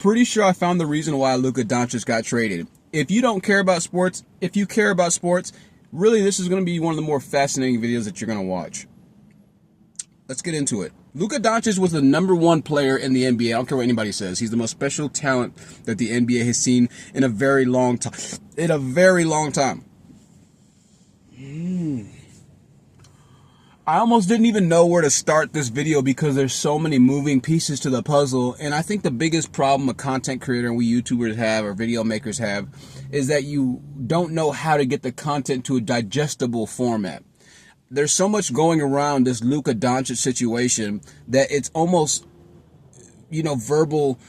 Pretty sure I found the reason why Luka Doncic got traded. If you don't care about sports, if you care about sports, really this is going to be one of the more fascinating videos that you're going to watch. Let's get into it. Luka Doncic was the #1 player in the NBA. I don't care what anybody says. He's the most special talent that the NBA has seen in a very long time. I almost didn't even know where to start this video because there's so many moving pieces to the puzzle. And I think the biggest problem a content creator and we YouTubers have, or video makers have, is that you don't know how to get the content to a digestible format. There's so much going around this Luka Doncic situation that it's almost, verbal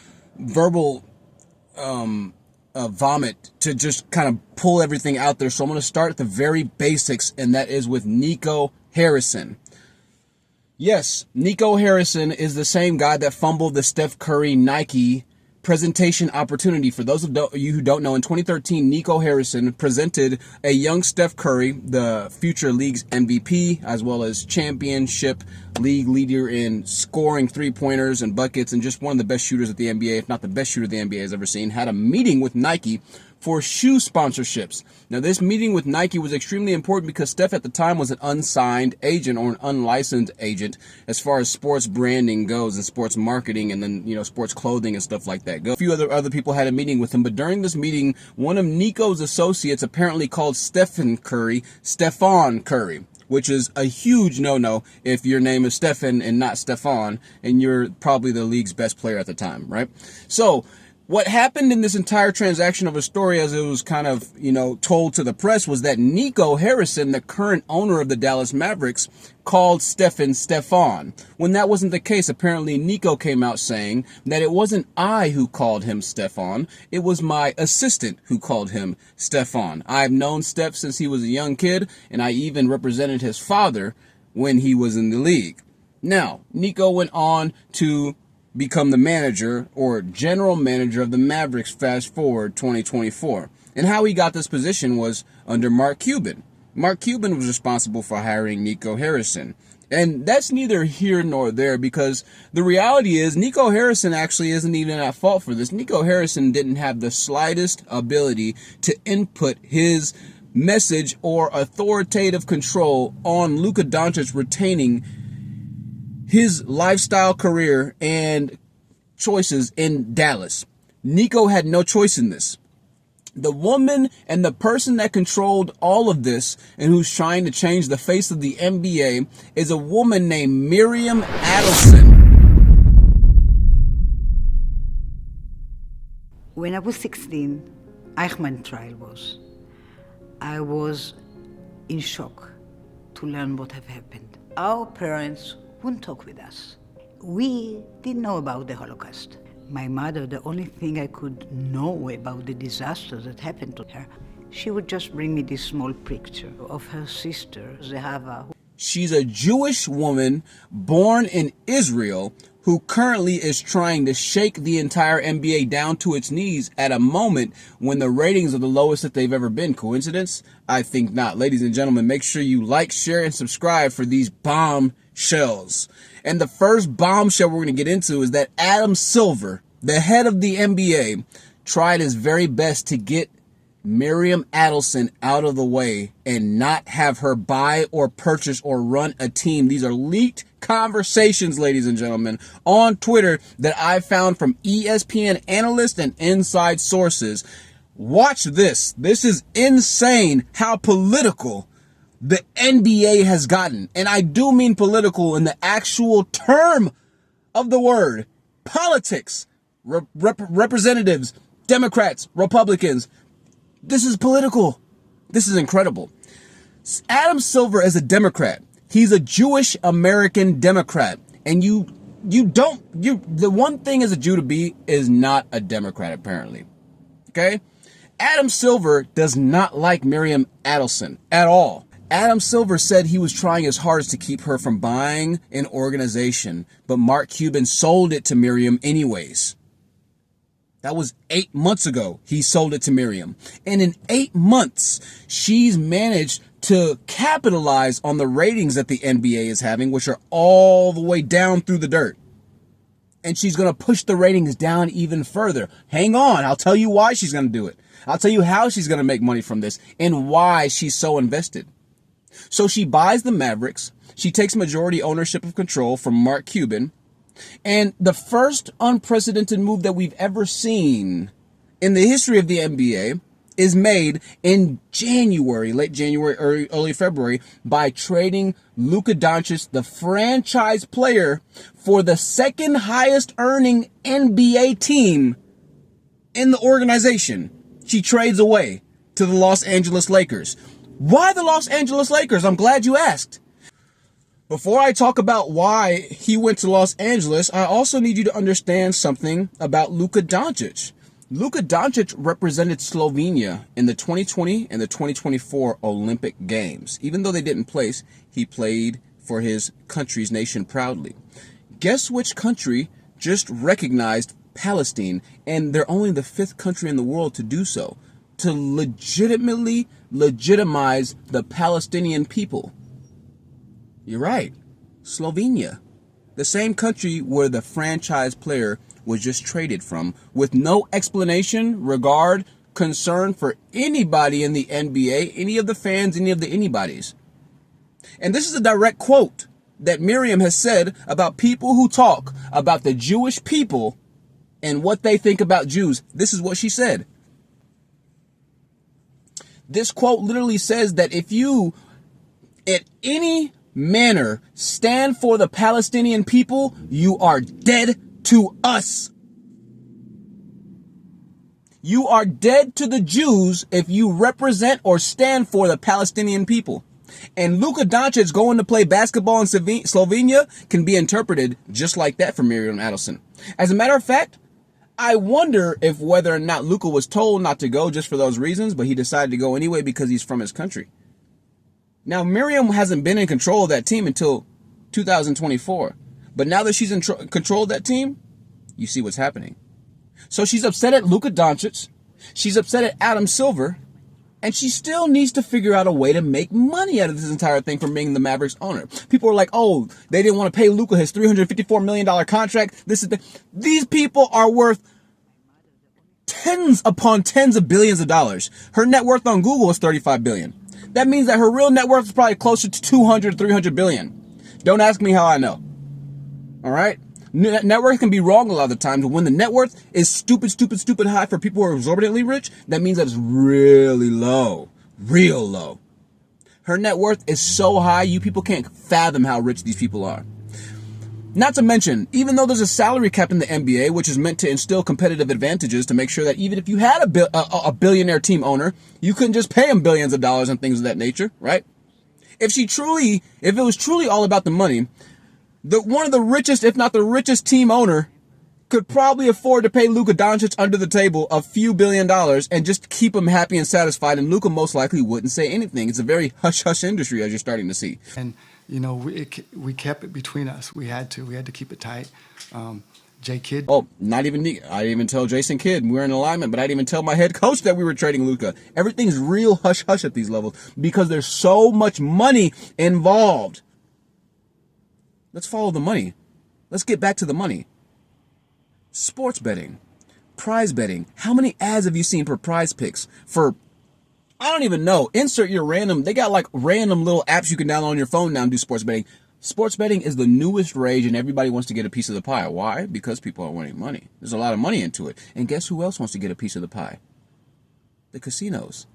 vomit to just kind of pull everything out there. So I'm going to start at the very basics, and that is with Nico Harrison. Yes, Nico Harrison is the same guy that fumbled the Steph Curry Nike presentation opportunity. For those of you who don't know, in 2013, Nico Harrison presented a young Steph Curry, the future league's MVP, as well as championship league leader in scoring three-pointers and buckets, and just one of the best shooters at the NBA, if not the best shooter the NBA has ever seen, had a meeting with Nike for shoe sponsorships. Now, this meeting with Nike was extremely important because Steph at the time was an unsigned agent or an unlicensed agent as far as sports branding goes and sports marketing, and then, sports clothing and stuff like that. A few other people had a meeting with him, but during this meeting, one of Nico's associates apparently called Stephen Curry Stephon Curry, which is a huge no-no if your name is Stephen and not Stephon, and you're probably the league's best player at the time, right? So what happened in this entire transaction of a story, as it was kind of, told to the press, was that Nico Harrison, the current owner of the Dallas Mavericks, called Stephon. When that wasn't the case, apparently Nico came out saying that it wasn't I who called him Stephon, it was my assistant who called him Stephon. I've known Steph since he was a young kid, and I even represented his father when he was in the league. Now, Nico went on to become the manager or general manager of the Mavericks, fast forward 2024. And how he got this position was under Mark Cuban. Mark Cuban was responsible for hiring Nico Harrison. And that's neither here nor there, because the reality is Nico Harrison actually isn't even at fault for this. Nico Harrison didn't have the slightest ability to input his message or authoritative control on Luka Doncic retaining his lifestyle, career, and choices in Dallas. Nico had no choice in this. The woman and the person that controlled all of this and who's trying to change the face of the NBA is a woman named Miriam Adelson. When I was 16, Eichmann trial was. I was in shock to learn what had happened. Our parents wouldn't talk with us. We didn't know about the Holocaust. My mother, the only thing I could know about the disaster that happened to her, she would just bring me this small picture of her sister, Zehava. She's a Jewish woman born in Israel who currently is trying to shake the entire NBA down to its knees at a moment when the ratings are the lowest that they've ever been. Coincidence? I think not. Ladies and gentlemen, make sure you like, share, and subscribe for these bombshells. And the first bombshell we're going to get into is that Adam Silver, the head of the NBA, tried his very best to get Miriam Adelson out of the way and not have her buy or purchase or run a team. These are leaked conversations, ladies and gentlemen, on Twitter that I found from ESPN analysts and inside sources. Watch this. This is insane how political the NBA has gotten. And I do mean political in the actual term of the word. Politics, representatives, Democrats, Republicans. This is political. This is incredible. Adam Silver is a Democrat. He's a Jewish American Democrat. And the one thing as a Jew to be is not a Democrat, apparently. Okay? Adam Silver does not like Miriam Adelson at all. Adam Silver said he was trying his hardest to keep her from buying an organization, but Mark Cuban sold it to Miriam anyways. That was 8 months ago. He sold it to Miriam. And in 8 months, she's managed to capitalize on the ratings that the NBA is having, which are all the way down through the dirt. And she's going to push the ratings down even further. Hang on. I'll tell you why she's going to do it. I'll tell you how she's going to make money from this and why she's so invested. So she buys the Mavericks. She takes majority ownership of control from Mark Cuban. And the first unprecedented move that we've ever seen in the history of the NBA is made in January, late January, early February, by trading Luka Doncic, the franchise player, for the second highest earning NBA team in the organization. She trades away to the Los Angeles Lakers. Why the Los Angeles Lakers? I'm glad you asked. Before I talk about why he went to Los Angeles, I also need you to understand something about Luka Doncic. Luka Doncic represented Slovenia in the 2020 and the 2024 Olympic Games. Even though they didn't place, he played for his country's nation proudly. Guess which country just recognized Palestine, and they're only the 5th country in the world to do so, to legitimately legitimize the Palestinian people. You're right, Slovenia. The same country where the franchise player was just traded from, with no explanation, regard, concern for anybody in the NBA, any of the fans, any of the anybody's. And this is a direct quote that Miriam has said about people who talk about the Jewish people and what they think about Jews. This is what she said. This quote literally says that if you, at any manner, stand for the Palestinian people, you are dead to us. You are dead to the Jews if you represent or stand for the Palestinian people. And Luka Doncic going to play basketball in Slovenia can be interpreted just like that for Miriam Adelson. As a matter of fact, I wonder if whether or not Luka was told not to go just for those reasons, but he decided to go anyway because he's from his country. Now, Miriam hasn't been in control of that team until 2024. But now that she's in control of that team, you see what's happening. So she's upset at Luka Doncic. She's upset at Adam Silver. And she still needs to figure out a way to make money out of this entire thing from being the Mavericks owner. People are like, oh, they didn't want to pay Luka his $354 million contract. These people are worth tens upon tens of billions of dollars. Her net worth on Google is $35 billion. That means that her real net worth is probably closer to 200, 300 billion. Don't ask me how I know. All right? Net worth can be wrong a lot of the times, but when the net worth is stupid high for people who are exorbitantly rich, that means that it's really low. Real low. Her net worth is so high, you people can't fathom how rich these people are. Not to mention, even though there's a salary cap in the NBA, which is meant to instill competitive advantages to make sure that even if you had a billionaire team owner, you couldn't just pay him billions of dollars and things of that nature, right? If it was truly all about the money, one of the richest, if not the richest team owner could probably afford to pay Luka Doncic under the table a few $1 billion and just keep him happy and satisfied. And Luka most likely wouldn't say anything. It's a very hush-hush industry, as you're starting to see. And, you know, we kept it between us. We had to keep it tight. Jay Kidd. Oh, not even me. I didn't even tell Jason Kidd we were in alignment, but I didn't even tell my head coach that we were trading Luka. Everything's real hush-hush at these levels because there's so much money involved. Let's follow the money. Let's get back to the money. Sports betting, prize betting. How many ads have you seen for prize picks? For, I don't even know. Insert your random. They got like random little apps you can download on your phone now and do sports betting. Sports betting is the newest rage and everybody wants to get a piece of the pie. Why? Because people are winning money. There's a lot of money into it. And guess who else wants to get a piece of the pie? The casinos.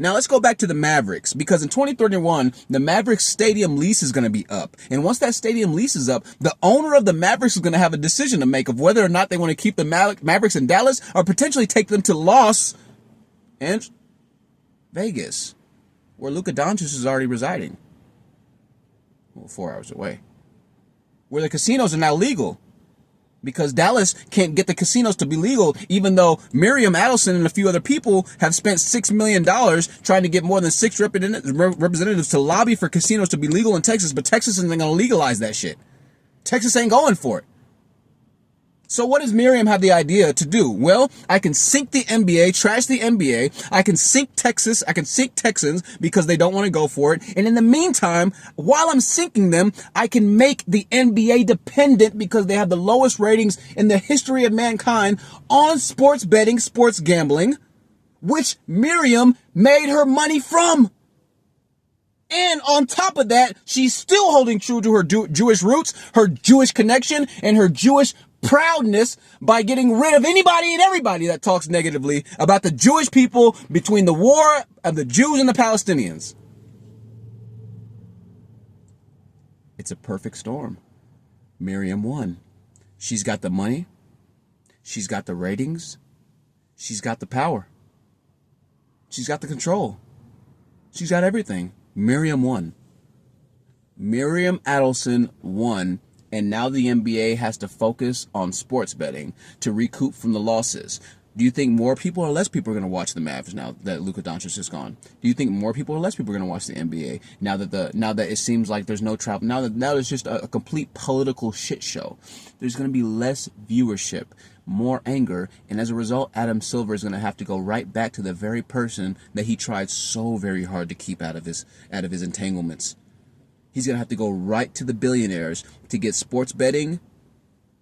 Now let's go back to the Mavericks, because in 2031, the Mavericks stadium lease is going to be up. And once that stadium lease is up, the owner of the Mavericks is going to have a decision to make of whether or not they want to keep the Mavericks in Dallas or potentially take them to Las and Vegas, where Luka Doncic is already residing. Well, 4 hours away. Where the casinos are now legal. Because Dallas can't get the casinos to be legal, even though Miriam Adelson and a few other people have spent $6 million trying to get more than 6 representatives to lobby for casinos to be legal in Texas, but Texas isn't going to legalize that shit. Texas ain't going for it. So what does Miriam have the idea to do? Well, I can sink the NBA, trash the NBA. I can sink Texas. I can sink Texans because they don't want to go for it. And in the meantime, while I'm sinking them, I can make the NBA dependent because they have the lowest ratings in the history of mankind on sports betting, sports gambling, which Miriam made her money from. And on top of that, she's still holding true to her Jewish roots, her Jewish connection, and her Jewish proudness by getting rid of anybody and everybody that talks negatively about the Jewish people between the war of the Jews and the Palestinians. It's a perfect storm. Miriam won. She's got the money. She's got the ratings. She's got the power. She's got the control. She's got everything. Miriam won. Miriam Adelson won. And now the NBA has to focus on sports betting to recoup from the losses. Do you think more people or less people are going to watch the Mavs now that Luka Doncic is gone? Do you think more people or less people are going to watch the NBA now that it seems like there's no travel? Now there's just a complete political shit show. There's going to be less viewership, more anger, and as a result, Adam Silver is going to have to go right back to the very person that he tried so very hard to keep out of his entanglements. He's going to have to go right to the billionaires to get sports betting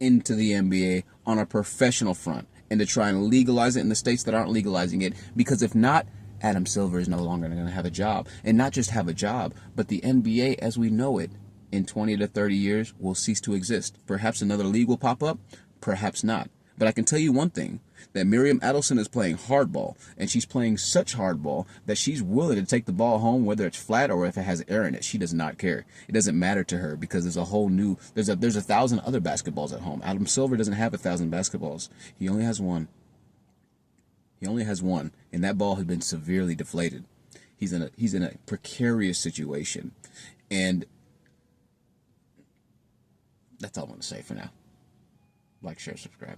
into the NBA on a professional front and to try and legalize it in the states that aren't legalizing it. Because if not, Adam Silver is no longer going to have a job. And not just have a job, but the NBA as we know it in 20 to 30 years will cease to exist. Perhaps another league will pop up, perhaps not. But I can tell you one thing, that Miriam Adelson is playing hardball, and she's playing such hardball that she's willing to take the ball home, whether it's flat or if it has air in it. She does not care. It doesn't matter to her because there's a 1,000 other basketballs at home. Adam Silver doesn't have 1,000 basketballs. He only has one. And that ball has been severely deflated. He's in a precarious situation, and that's all I'm going to say for now. Like, share, subscribe.